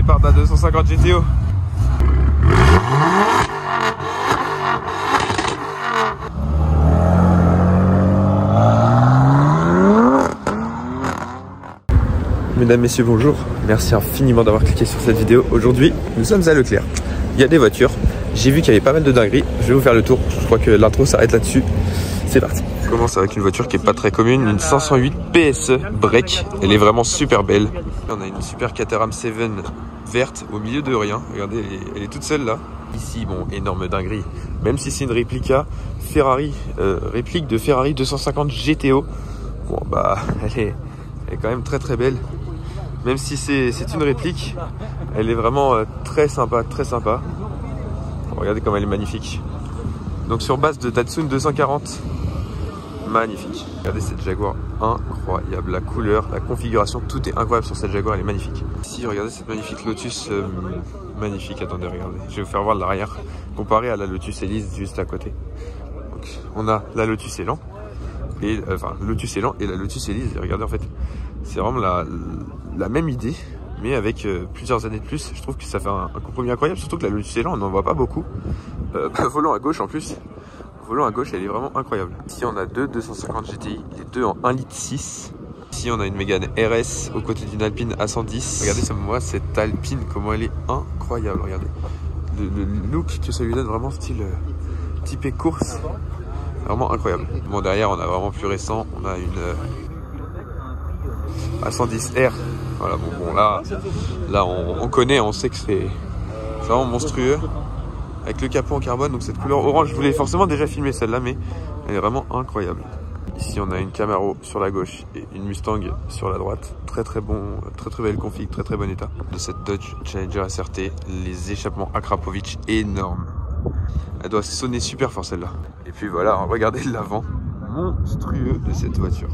départ d'un 250 GTO. Mesdames, messieurs, bonjour. Merci infiniment d'avoir cliqué sur cette vidéo. Aujourd'hui, nous sommes à Leclerc. Il y a des voitures. J'ai vu qu'il y avait pas mal de dingueries. Je vais vous faire le tour. Je crois que l'intro s'arrête là-dessus. C'est parti. Je commence avec une voiture qui est pas très commune, une 508 PSE Break. Elle est vraiment super belle. On a une super Caterham 7 verte au milieu de rien. Regardez, elle est toute seule là. Ici, bon, énorme dinguerie. Même si c'est une réplique de Ferrari 250 GTO. Bon, bah, elle est quand même très très belle. Même si c'est une réplique, elle est vraiment très sympa, très sympa. Regardez comme elle est magnifique. Donc sur base de Datsun 240, magnifique. Regardez cette Jaguar, incroyable. La couleur, la configuration, tout est incroyable sur cette Jaguar, elle est magnifique. Ici, regardez cette magnifique Lotus, magnifique. Attendez, regardez. Je vais vous faire voir l'arrière, comparé à la Lotus Elise juste à côté. Donc, on a la Lotus Elan, et Lotus Elan et la Lotus Elise. Et regardez, en fait, c'est vraiment la même idée, mais avec plusieurs années de plus. Je trouve que ça fait un compromis incroyable, surtout que la Lotus Elan, on n'en voit pas beaucoup. Volant à gauche en plus. Volant à gauche, elle est vraiment incroyable. Ici, on a deux 250 GTI, les deux en 1,6 litre. Ici, on a une Mégane RS aux côtés d'une Alpine A110. Regardez, moi, cette Alpine, comment elle est incroyable. Regardez le look que ça lui donne, vraiment style typé course. Vraiment incroyable. Bon, derrière, on a vraiment plus récent. On a une A110R. Voilà, bon là on connaît, on sait que c'est vraiment monstrueux. Avec le capot en carbone, donc cette couleur orange, je voulais forcément déjà filmer celle-là, mais elle est vraiment incroyable. Ici, on a une Camaro sur la gauche et une Mustang sur la droite. Très belle config, très bon état. De cette Dodge Challenger SRT, les échappements Akrapovic énormes. Elle doit sonner super fort celle-là. Et puis voilà, regardez l'avant monstrueux de cette voiture.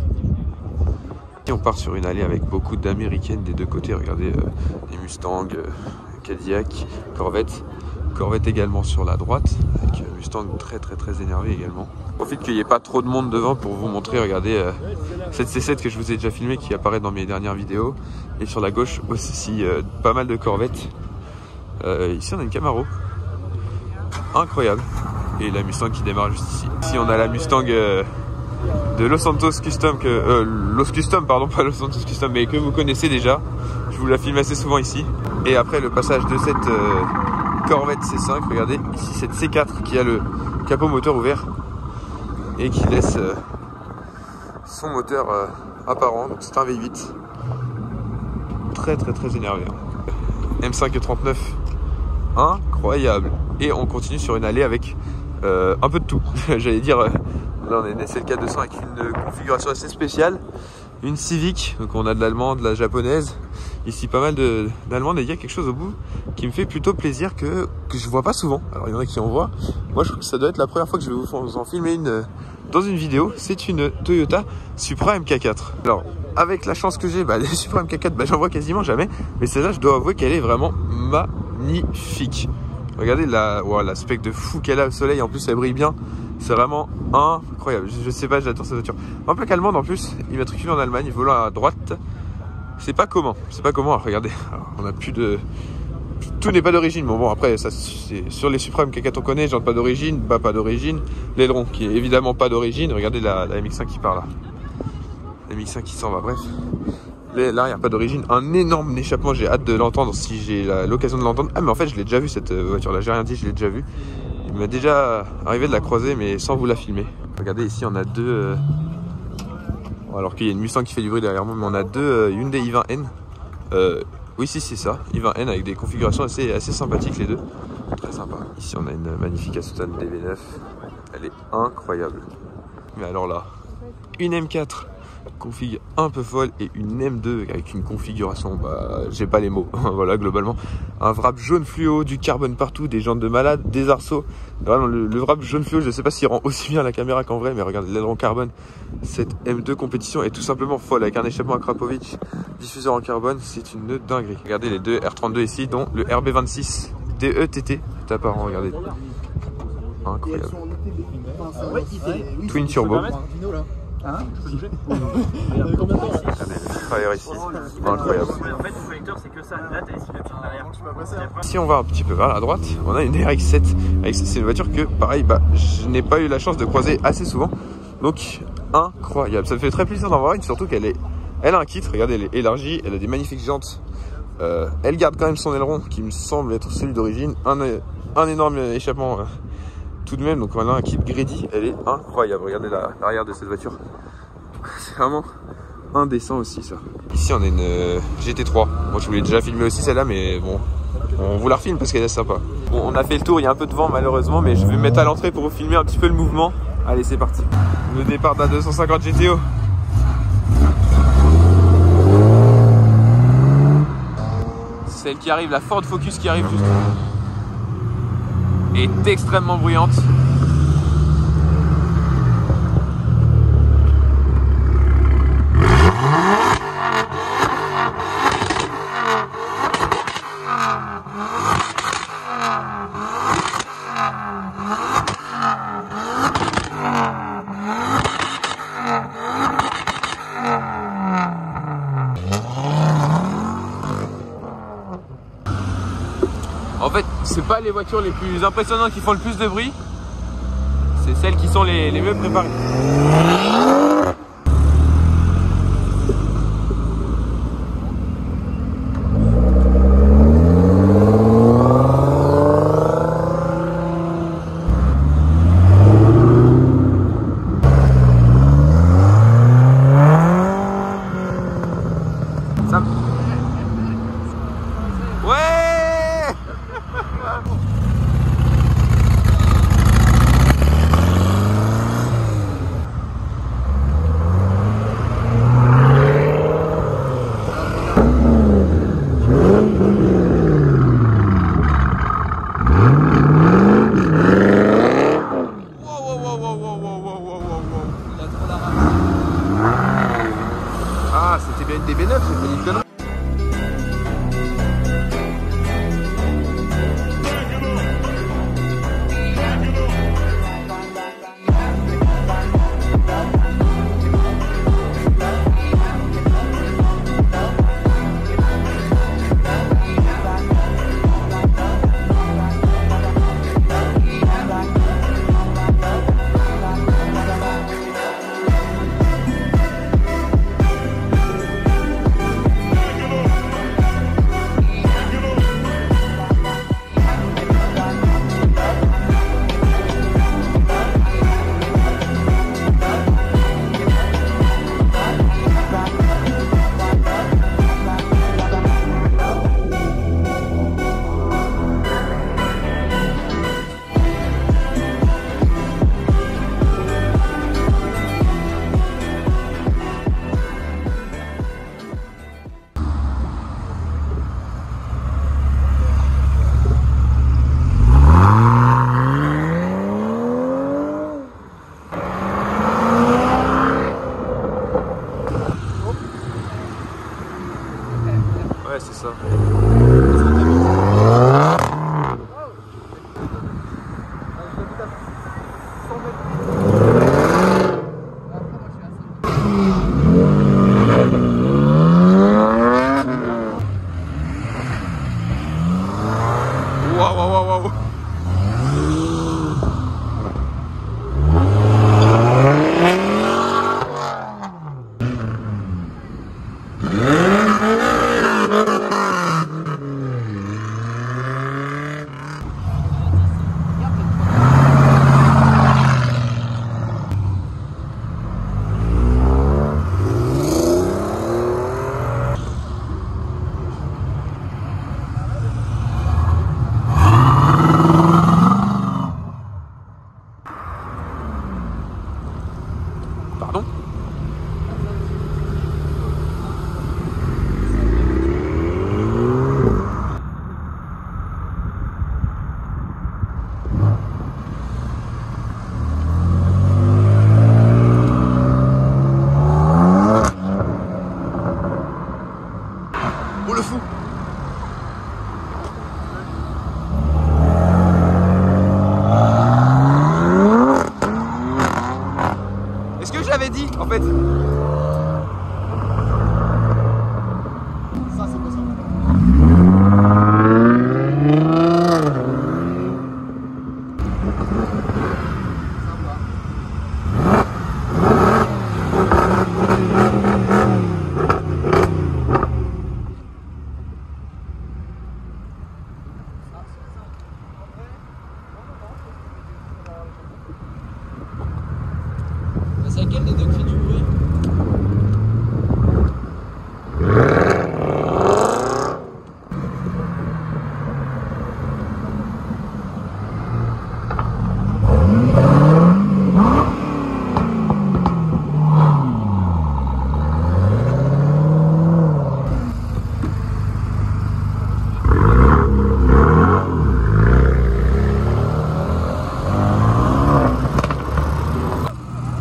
On part sur une allée avec beaucoup d'américaines des deux côtés. Regardez les Mustang, Cadillac, Corvette également sur la droite, avec Mustang très énervé également. Je profite qu'il n'y ait pas trop de monde devant pour vous montrer. Regardez cette C7 que je vous ai déjà filmé, qui apparaît dans mes dernières vidéos. Et sur la gauche aussi pas mal de Corvettes. Ici on a une Camaro incroyable, et la Mustang qui démarre juste ici. Ici on a la Mustang de Los Santos Custom, pas Los Santos Custom, mais que vous connaissez déjà. Je vous la filme assez souvent ici. Et après le passage de cette Corvette C5, regardez ici cette C4 qui a le capot moteur ouvert et qui laisse son moteur apparent. Donc c'est un V8 très énervé. M5 E39, incroyable. Et on continue sur une allée avec un peu de tout. J'allais dire. Là on a une SL4 avec une configuration assez spéciale, une Civic, donc on a de l'allemand, de la japonaise, ici pas mal d'allemand, et il y a quelque chose au bout qui me fait plutôt plaisir que je vois pas souvent. Alors il y en a qui en voient, moi je trouve que ça doit être la première fois que je vais vous en filmer une dans une vidéo. C'est une Toyota Supra MK4. Alors avec la chance que j'ai, les Supra MK4 j'en vois quasiment jamais, mais celle-là je dois avouer qu'elle est vraiment magnifique. Regardez l'aspect de fou qu'elle a au soleil, en plus elle brille bien. C'est vraiment incroyable. Je sais pas, j'adore cette voiture. En plaque allemande en plus, immatriculée en Allemagne, volant à droite. C'est pas commun. Alors, regardez, on a plus de. Tout n'est pas d'origine. Bon, après, ça, sur les Supra MK4 on connaît, genre pas d'origine, pas d'origine. L'aileron qui est évidemment pas d'origine. Regardez la MX5 qui part là. La MX5 qui s'en va, bref. L'arrière pas d'origine. Un énorme échappement, j'ai hâte de l'entendre si j'ai l'occasion de l'entendre. Ah, mais en fait, je l'ai déjà vu cette voiture là, j'ai rien dit, je l'ai déjà vu. Il m'est déjà arrivé de la croiser, mais sans vous la filmer. Regardez, ici on a deux. Alors qu'il y a une Mustang qui fait du bruit derrière moi, mais on a deux Hyundai i20N. Oui, si, c'est ça, i20N avec des configurations assez sympathiques les deux. Très sympa. Ici on a une magnifique Aston DB9. Elle est incroyable. Mais alors là, une M4 config un peu folle et une M2 avec une configuration, j'ai pas les mots. Voilà, globalement un wrap jaune fluo, du carbone partout, des jantes de malade, des arceaux. Vraiment, le wrap jaune fluo, je sais pas s'il rend aussi bien à la caméra qu'en vrai, mais regardez l'aileron carbone. Cette M2 compétition est tout simplement folle, avec un échappement Akrapovic, diffuseur en carbone, c'est une dinguerie. Regardez les deux R32 ici, dont le RB26 DETT tout apparent. Regardez, incroyable. Twin turbo. Hein? Tu peux bouger? Regardez combien de temps? Frère ici, incroyable. En fait, le collecteur, c'est que ça. Là, t'as les signatures derrière. Si on va un petit peu vers la droite, on a une RX-7. RX-7, c'est une voiture que, pareil, bah, je n'ai pas eu la chance de croiser assez souvent. Donc, incroyable. Ça me fait très plaisir d'en voir une, surtout qu'elle a un kit. Regardez, elle est élargie, elle a des magnifiques jantes. Elle garde quand même son aileron, qui me semble être celui d'origine. Un énorme échappement tout de même. Donc, on a un kit Grady. Elle est incroyable. Regardez l'arrière de cette voiture. C'est vraiment indécent aussi, ça. Ici, on a une GT3. Moi, je voulais déjà filmer aussi celle-là, mais bon, on vous la refilme parce qu'elle est sympa. Bon, on a fait le tour, il y a un peu de vent malheureusement, mais je vais me mettre à l'entrée pour vous filmer un petit peu le mouvement. Allez, c'est parti. Le départ de la 250 GTO. Celle qui arrive, la Ford Focus qui arrive juste, est extrêmement bruyante. En fait, c'est pas les voitures les plus impressionnantes qui font le plus de bruit, c'est celles qui sont les mieux préparées. Ah, c'était bien une DB9, j'ai fait une connerie. Ouais, c'est ça. Waouh, waouh, waouh. Pardon? Oh le fou! Est-ce que j'avais dit? En fait. Ça, c'est quoi ça? C'est laquelle des deux qui fait du bruit?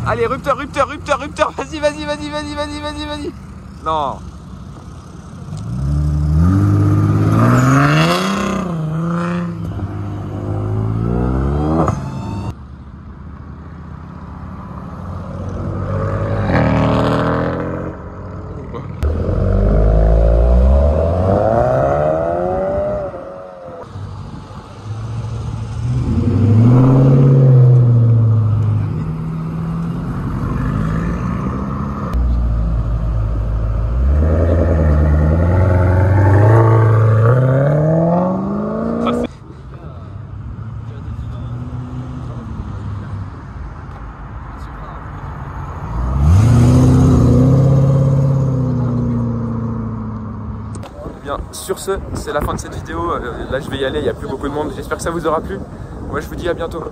Allez, rupteur, vas-y. Non. Bien, sur ce, c'est la fin de cette vidéo. Là, je vais y aller, il n'y a plus beaucoup de monde. J'espère que ça vous aura plu. Moi, je vous dis à bientôt.